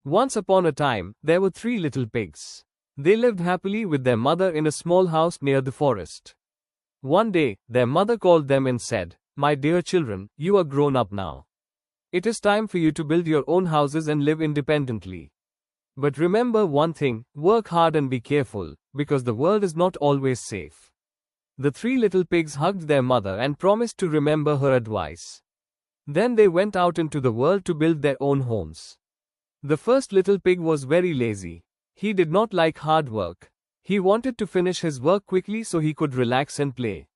Once upon a time, there were three little pigs. They lived happily with their mother in a small house near the forest. One day, their mother called them and said, "My dear children, you are grown up now. It is time for you to build your own houses and live independently. But remember one thing, work hard and be careful, because the world is not always safe." The three little pigs hugged their mother and promised to remember her advice. Then they went out into the world to build their own homes. The first little pig was very lazy. He did not like hard work. He wanted to finish his work quickly so he could relax and play.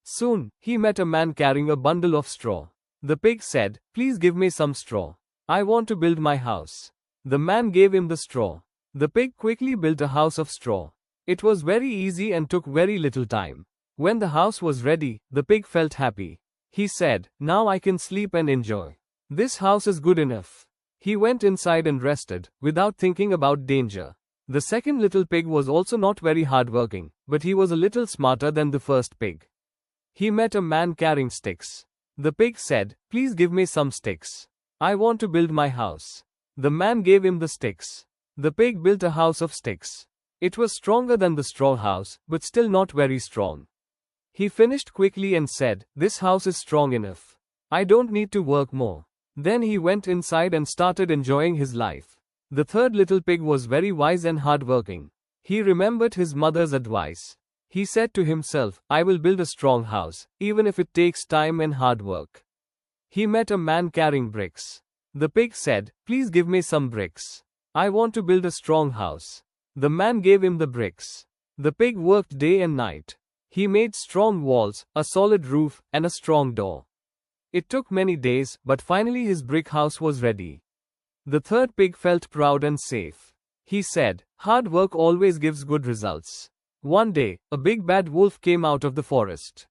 Soon, he met a man carrying a bundle of straw. The pig said, "Please give me some straw. I want to build my house." The man gave him the straw. The pig quickly built a house of straw. It was very easy and took very little time. When the house was ready, the pig felt happy. He said, "Now I can sleep and enjoy. This house is good enough." He went inside and rested, without thinking about danger. The second little pig was also not very hardworking, but he was a little smarter than the first pig. He met a man carrying sticks. The pig said, "Please give me some sticks. I want to build my house." The man gave him the sticks. The pig built a house of sticks. It was stronger than the straw house, but still not very strong. He finished quickly and said, "This house is strong enough. I don't need to work more." Then he went inside and started enjoying his life. The third little pig was very wise and hardworking. He remembered his mother's advice. He said to himself, "I will build a strong house, even if it takes time and hard work." He met a man carrying bricks. The pig said, "Please give me some bricks. I want to build a strong house." The man gave him the bricks. The pig worked day and night. He made strong walls, a solid roof, and a strong door. It took many days, but finally his brick house was ready. The third pig felt proud and safe. He said, "Hard work always gives good results." One day, a big bad wolf came out of the forest.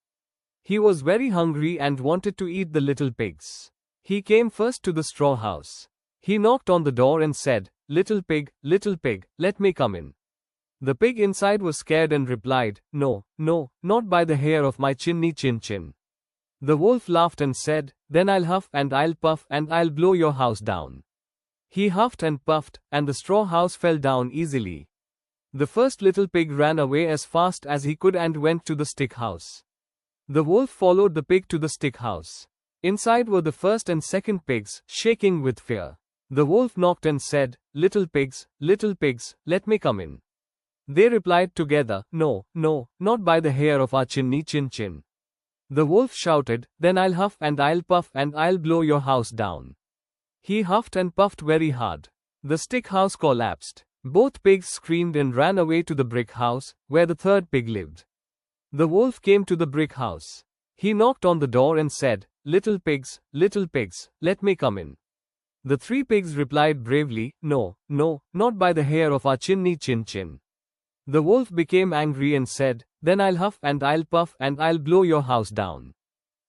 He was very hungry and wanted to eat the little pigs. He came first to the straw house. He knocked on the door and said, little pig, let me come in." The pig inside was scared and replied, "No, not by the hair of my chinny chin." The wolf laughed and said, "Then I'll huff and I'll puff and I'll blow your house down." He huffed and puffed, and the straw house fell down easily. The first little pig ran away as fast as he could and went to the stick house. The wolf followed the pig to the stick house. Inside were the first and second pigs, shaking with fear. The wolf knocked and said, little pigs, let me come in." They replied together, "No, not by the hair of our chinny chin." The wolf shouted, "Then I'll huff and I'll puff and I'll blow your house down." He huffed and puffed very hard. The stick house collapsed. Both pigs screamed and ran away to the brick house, where the third pig lived. The wolf came to the brick house. He knocked on the door and said, little pigs, let me come in." The three pigs replied bravely, "No, not by the hair of our chinny chin." The wolf became angry and said, "Then I'll huff and I'll puff and I'll blow your house down."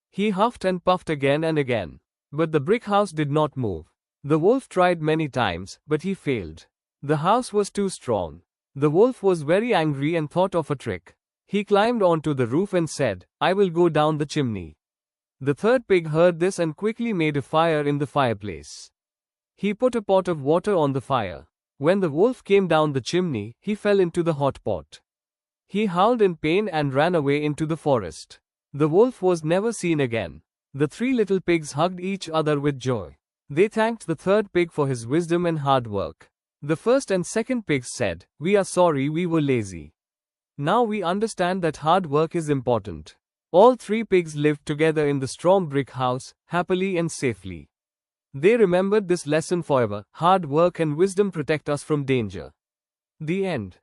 He huffed and puffed again and again. But the brick house did not move. The wolf tried many times, but he failed. The house was too strong. The wolf was very angry and thought of a trick. He climbed onto the roof and said, "I will go down the chimney." The third pig heard this and quickly made a fire in the fireplace. He put a pot of water on the fire. When the wolf came down the chimney, he fell into the hot pot. He howled in pain and ran away into the forest. The wolf was never seen again. The three little pigs hugged each other with joy. They thanked the third pig for his wisdom and hard work. The first and second pigs said, "We are sorry we were lazy. Now we understand that hard work is important." All three pigs lived together in the strong brick house, happily and safely. They remembered this lesson forever: hard work and wisdom protect us from danger. The end.